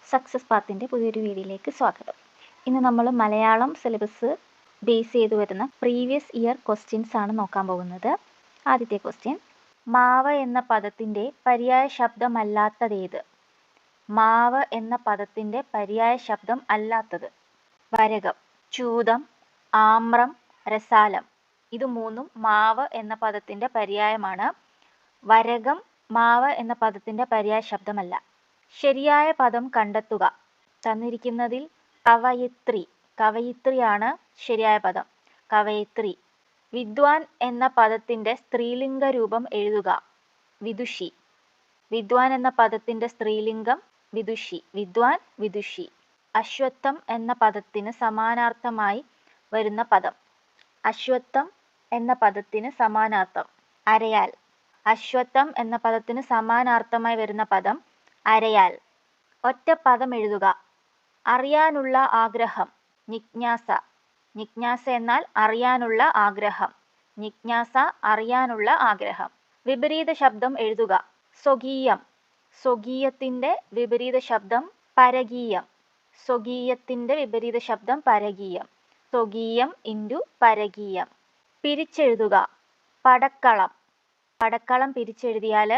Success പാത്തിൻ്റെ പുതിയൊരു വീഡിയോയിലേക്ക് സ്വാഗതം. ഇന്ന് നമ്മൾ മലയാളം സിലബസ് ബേസ് ചെയ്ത് വരുന്ന പ്രീവിയസ് ഇയർ ക്വസ്റ്റ്യൻസ് ആണ് നോക്കാൻ പോകുന്നത്. ആദ്യത്തെ ക്വസ്റ്റ്യൻ, മാവ് എന്ന പദത്തിൻ്റെ പര്യായ ശബ്ദമല്ലാത്തതേത്? മാവ് എന്ന പദത്തിൻ്റെ പര്യായ ശബ്ദം അല്ലാത്തത്. വരകം, ചൂതം, ആമ്രം, രസാലം. ഇത് മൂന്നും മാവ് എന്ന പദത്തിൻ്റെ പര്യായമാണ്. വരകം മാവ് എന്ന പദത്തിൻ്റെ പര്യായ ശബ്ദമല്ല. ശരിയായ പദം കണ്ടെത്തുക. തന്നിരിക്കുന്നതിൽ കവയിത്രി, കവയിത്രിയാണ് ശരിയായ പദം. കവയിത്രി. വിദ്വാൻ എന്ന പദത്തിൻ്റെ സ്ത്രീലിംഗ രൂപം എഴുതുക. വിദുഷി. വിദ്വാൻ എന്ന പദത്തിൻ്റെ സ്ത്രീലിംഗം വിദുഷി. വിദ്വാൻ, വിദുഷി. അശ്വത്ഥം എന്ന പദത്തിന് സമാനാർത്ഥമായി വരുന്ന പദം. അശ്വത്ഥം എന്ന പദത്തിന് സമാനാർത്ഥം അരയാൽ. അശ്വത്ഥം എന്ന പദത്തിന് സമാനാർത്ഥമായി വരുന്ന പദം അരയാൽ. ഒറ്റ പദം എഴുതുക. അറിയാനുള്ള ആഗ്രഹം. ജിജ്ഞാസ. ജിജ്ഞാസ എന്നാൽ അറിയാനുള്ള ആഗ്രഹം. ജിജ്ഞാസ, അറിയാനുള്ള ആഗ്രഹം. വിപരീത ശബ്ദം എഴുതുക. സ്വകീയം. സ്വകീയത്തിൻ്റെ വിപരീത ശബ്ദം പരകീയം. സ്വകീയത്തിൻ്റെ വിപരീത ശബ്ദം പരകീയം. സ്വകീയം ഇൻറ്റു പരകീയം. പിരിച്ചെഴുതുക. പടക്കളം. പടക്കളം പിരിച്ചെഴുതിയാൽ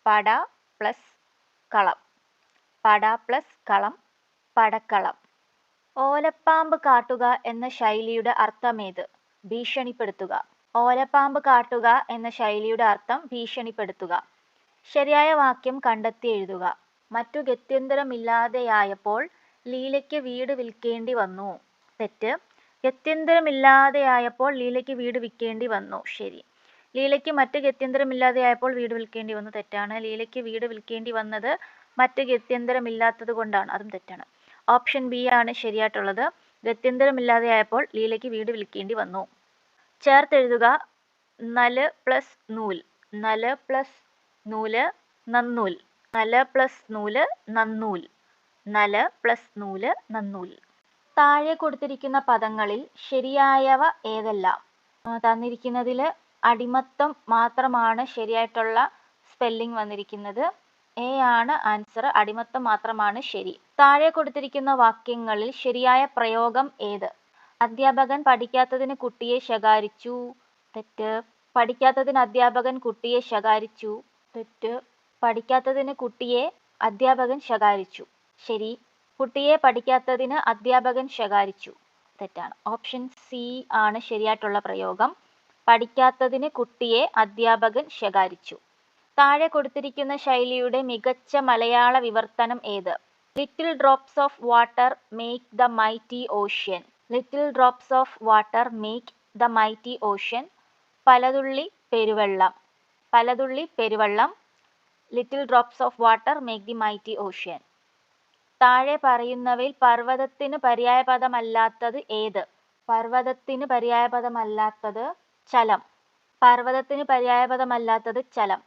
പട പ്ലസ് കളം. പട പ്ലസ് കളം, പടക്കളം. ഓലപ്പാമ്പ് കാട്ടുക എന്ന ശൈലിയുടെ അർത്ഥമേത്? ഭീഷണിപ്പെടുത്തുക. ഓലപ്പാമ്പ് കാട്ടുക എന്ന ശൈലിയുടെ അർത്ഥം ഭീഷണിപ്പെടുത്തുക. ശരിയായ വാക്യം കണ്ടെത്തി എഴുതുക. മറ്റു ഗത്യന്തരമില്ലാതെയായപ്പോൾ ലീലയ്ക്ക് വീട് വിൽക്കേണ്ടി വന്നു. തെറ്റ്. ഗത്യന്തരമില്ലാതെയായപ്പോൾ ലീലയ്ക്ക് വീട് വിൽക്കേണ്ടി വന്നു. ശരി. ലീലയ്ക്ക് മറ്റ് ഗത്യന്തരമില്ലാതെയായപ്പോൾ വീട് വിൽക്കേണ്ടി വന്നു. തെറ്റാണ്. ലീലയ്ക്ക് വീട് വിൽക്കേണ്ടി വന്നത് മറ്റ് ഗത്യന്തരമില്ലാത്തത് കൊണ്ടാണ്. അതും തെറ്റാണ്. ഓപ്ഷൻ ബി ആണ് ശരിയായിട്ടുള്ളത്. ഗത്യന്തരമില്ലാതെയായപ്പോൾ ലീലയ്ക്ക് വീട് വിൽക്കേണ്ടി വന്നു. ചേർത്തെഴുതുക. നല് പ്ലസ് നൂൽ. നല് പ്ലസ് നൂല് നന്നൂൽ. നല് പ്ലസ് നൂല് നന്നൂൽ. നല് പ്ലസ് നൂല് നന്നൂൽ. താഴെ കൊടുത്തിരിക്കുന്ന പദങ്ങളിൽ ശരിയായവ ഏതെല്ലാം? തന്നിരിക്കുന്നതിൽ അടിമത്തം മാത്രമാണ് ശരിയായിട്ടുള്ള സ്പെല്ലിംഗ് വന്നിരിക്കുന്നത്. എ ആണ് ആൻസർ. അടിമത്തം മാത്രമാണ് ശരി. താഴെ കൊടുത്തിരിക്കുന്ന വാക്യങ്ങളിൽ ശരിയായ പ്രയോഗം ഏത്? അധ്യാപകൻ പഠിക്കാത്തതിന് കുട്ടിയെ ശകാരിച്ചു. തെറ്റ്. പഠിക്കാത്തതിന് അധ്യാപകൻ കുട്ടിയെ ശകാരിച്ചു. തെറ്റ്. പഠിക്കാത്തതിന് കുട്ടിയെ അധ്യാപകൻ ശകാരിച്ചു. ശരി. കുട്ടിയെ പഠിക്കാത്തതിന് അധ്യാപകൻ ശകാരിച്ചു. തെറ്റാണ്. ഓപ്ഷൻ സി ആണ് ശരിയായിട്ടുള്ള പ്രയോഗം. പഠിക്കാത്തതിന് കുട്ടിയെ അധ്യാപകൻ ശകാരിച്ചു. താഴെ കൊടുത്തിരിക്കുന്ന ശൈലിയുടെ മികച്ച മലയാള വിവർത്തനം ഏത്? Little drops of water make the mighty ocean. Little drops of water make the mighty ocean. പലതുള്ളി പെരുവെള്ളം. പലതുള്ളി പെരുവെള്ളം. Little drops of water make the mighty ocean. താഴെ പറയുന്നവയിൽ പർവ്വതത്തിന് പര്യായപദമല്ലാത്തത് ഏത്? പർവ്വതത്തിന് പര്യായപദമല്ലാത്തത് ചലം. പർവ്വതത്തിന് പര്യായപദമല്ലാത്തത് ചലം.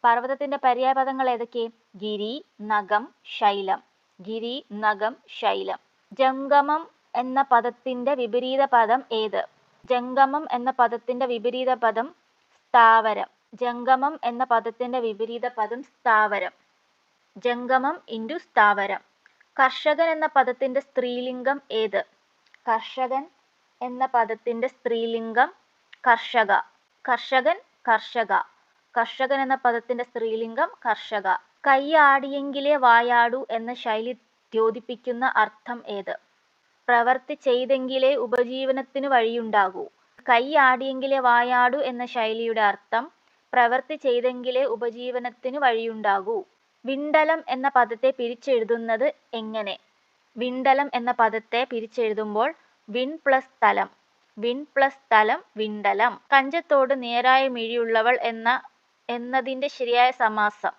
പർവ്വതത്തിന്റെ പര്യായപദങ്ങൾ ഏതൊക്കെ? ഗിരി, നഗം, ശൈലം. ഗിരി, നഗം, ശൈലം. ജംഗമം എന്ന പദത്തിന്റെ വിപരീത പദം ഏത്? ജംഗമം എന്ന പദത്തിന്റെ വിപരീത പദം സ്ഥാവരം. ജംഗമം എന്ന പദത്തിന്റെ വിപരീത പദം സ്ഥാവരം. ജംഗമം ഇൻറ്റു സ്ഥാവരം. കർഷകൻ എന്ന പദത്തിന്റെ സ്ത്രീലിംഗം ഏത്? കർഷകൻ എന്ന പദത്തിന്റെ സ്ത്രീലിംഗം കർഷക. കർഷകൻ, കർഷക. കർഷകൻ എന്ന പദത്തിന്റെ സ്ത്രീലിംഗം കർഷക. കൈ ആടിയെങ്കിലേ വായാടൂ എന്ന ശൈലി ദ്യോതിപ്പിക്കുന്ന അർത്ഥം ഏത്? പ്രവൃത്തി ചെയ്തെങ്കിലേ ഉപജീവനത്തിന് വഴിയുണ്ടാകൂ. കൈ ആടിയെങ്കിലേ വായാടൂ എന്ന ശൈലിയുടെ അർത്ഥം പ്രവൃത്തി ചെയ്തെങ്കിലേ ഉപജീവനത്തിന് വഴിയുണ്ടാകൂ. വിണ്ടലം എന്ന പദത്തെ പിരിച്ചെഴുതുന്നത് എങ്ങനെ? വിണ്ടലം എന്ന പദത്തെ പിരിച്ചെഴുതുമ്പോൾ വിൺ പ്ലസ് തലം. വിൺ പ്ലസ് തലം വിണ്ടലം. കഞ്ചത്തോട് നേരായ മിഴിയുള്ളവൾ എന്നതിൻ്റെ ശരിയായ സമാസം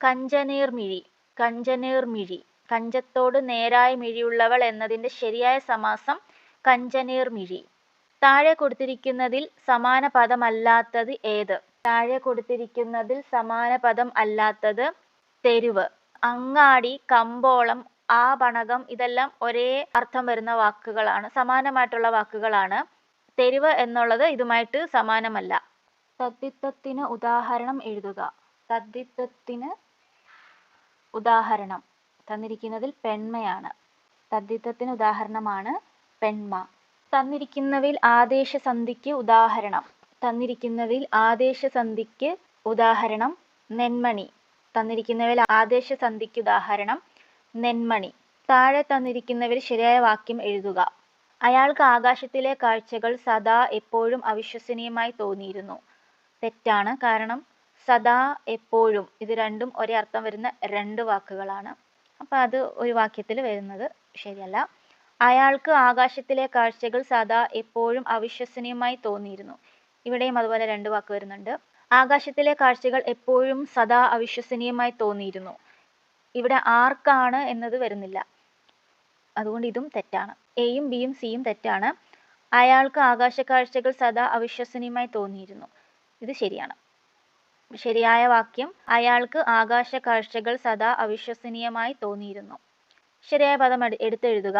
കഞ്ചനീർമിഴി. കഞ്ചനീർമിഴി. കഞ്ചത്തോട് നേരായ മിഴിയുള്ളവൾ എന്നതിൻ്റെ ശരിയായ സമാസം കഞ്ചനീർമിഴി. താഴെ കൊടുത്തിരിക്കുന്നതിൽ സമാന പദമല്ലാത്തത് ഏത്? താഴെ കൊടുത്തിരിക്കുന്നതിൽ സമാന പദം അല്ലാത്തത് തെരുവ്. അങ്ങാടി, കമ്പോളം, ആപണകം ഇതെല്ലാം ഒരേ അർത്ഥം വരുന്ന വാക്കുകളാണ്. സമാനമായിട്ടുള്ള വാക്കുകളാണ്. തെരുവ് എന്നുള്ളത് ഇതുമായിട്ട് സമാനമല്ല. തദ്ധിത്തത്തിന് ഉദാഹരണം എഴുതുക. തദ്ധിത്തത്തിന് ഉദാഹരണം. തന്നിരിക്കുന്നതിൽ പെൺമയാണ്. തദ്ധിതത്തിന് ഉദാഹരണമാണ് പെൺമ. തന്നിരിക്കുന്നവയിൽ ആദേശസന്ധിക്ക് ഉദാഹരണം. തന്നിരിക്കുന്നവയിൽ ആദേശസന്ധിക്ക് ഉദാഹരണം നെന്മണി. തന്നിരിക്കുന്നവയിൽ ആദേശസന്ധിക്ക് ഉദാഹരണം നെന്മണി. താഴെ തന്നിരിക്കുന്നവയിൽ ശരിയായ വാക്യം എഴുതുക. അയാൾക്ക് ആകാശത്തിലെ കാഴ്ചകൾ സദാ എപ്പോഴും അവിശ്വസനീയമായി തോന്നിയിരുന്നു. തെറ്റാണ്. കാരണം സദാ എപ്പോഴും ഇത് രണ്ടും ഒരേ അർത്ഥം വരുന്ന രണ്ട് വാക്കുകളാണ്. അപ്പം അത് ഒരു വാക്യത്തിൽ വരുന്നത് ശരിയല്ല. അയാൾക്ക് ആകാശത്തിലെ കാഴ്ചകൾ സദാ എപ്പോഴും അവിശ്വസനീയമായി തോന്നിയിരുന്നു. ഇവിടെയും അതുപോലെ രണ്ട് വാക്ക് വരുന്നുണ്ട്. ആകാശത്തിലെ കാഴ്ചകൾ എപ്പോഴും സദാ അവിശ്വസനീയമായി തോന്നിയിരുന്നു. ഇവിടെ ആർക്കാണ് എന്നത് വരുന്നില്ല. അതുകൊണ്ട് ഇതും തെറ്റാണ്. എയും ബിയും സിയും തെറ്റാണ്. അയാൾക്ക് ആകാശക്കാഴ്ചകൾ സദാ അവിശ്വസനീയമായി തോന്നിയിരുന്നു. ഇത് ശരിയാണ്. ശരിയായ വാക്യം അയാൾക്ക് ആകാശക്കാഴ്ചകൾ സദാ അവിശ്വസനീയമായി തോന്നിയിരുന്നു. ശരിയായ പദം എടുത്തെഴുതുക.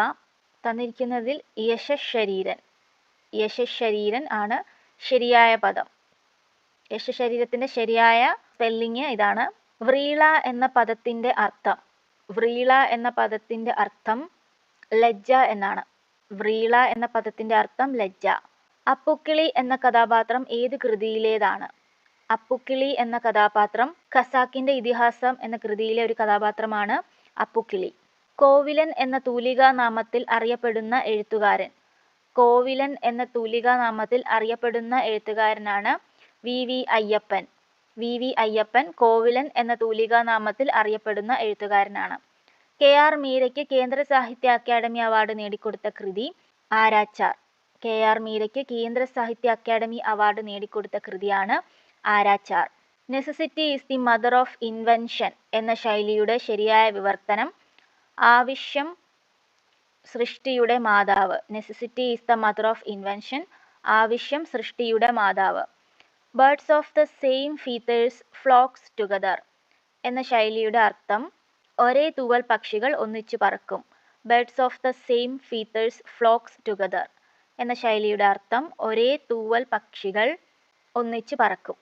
തന്നിരിക്കുന്നതിൽ യശശരീരൻ. യശശരീരൻ ആണ് ശരിയായ പദം. യശശരീരത്തിന്റെ ശരിയായ സ്പെല്ലിങ് ഇതാണ്. വ്രീള എന്ന പദത്തിന്റെ അർത്ഥം. വ്രീള എന്ന പദത്തിന്റെ അർത്ഥം ലജ്ജ എന്നാണ്. വ്രീള എന്ന പദത്തിന്റെ അർത്ഥം ലജ്ജ. അപ്പുക്കിളി എന്ന കഥാപാത്രം ഏത് കൃതിയിലേതാണ്? അപ്പുക്കിളി എന്ന കഥാപാത്രം ഖസാക്കിന്റെ ഇതിഹാസം എന്ന കൃതിയിലെ ഒരു കഥാപാത്രമാണ് അപ്പുക്കിളി. കോവിലൻ എന്ന തൂലികാനാമത്തിൽ അറിയപ്പെടുന്ന എഴുത്തുകാരൻ. കോവിലൻ എന്ന തൂലികാനാമത്തിൽ അറിയപ്പെടുന്ന എഴുത്തുകാരനാണ് V V Ayyappan. V V Ayyappan Kovilan എന്ന തൂലികാനാമത്തിൽ അറിയപ്പെടുന്ന എഴുത്തുകാരനാണ്. കെ ആർ മീരയ്ക്ക് കേന്ദ്ര സാഹിത്യ അക്കാദമി അവാർഡ് നേടിക്കൊടുത്ത കൃതി ആരാച്ചാർ. കെ ആർ മീരയ്ക്ക് കേന്ദ്ര സാഹിത്യ അക്കാദമി അവാർഡ് നേടിക്കൊടുത്ത കൃതിയാണ് Aarachar. Necessity is the mother of invention എന്ന ശൈലിയുടെ ശരിയായ വിവർത്തനം ആവശ്യം സൃഷ്ടിയുടെ മാതാവ്. Necessity is the mother of invention. ആവശ്യം സൃഷ്ടിയുടെ മാതാവ്. Birds of the same feathers flocks together എന്ന ശൈലിയുടെ അർത്ഥം ഒരേ തൂവൽ പക്ഷികൾ ഒന്നിച്ചു പറക്കും. Birds of the same feathers flocks together എന്ന ശൈലിയുടെ അർത്ഥം ഒരേ തൂവൽ പക്ഷികൾ ഒന്നിച്ചു പറക്കും.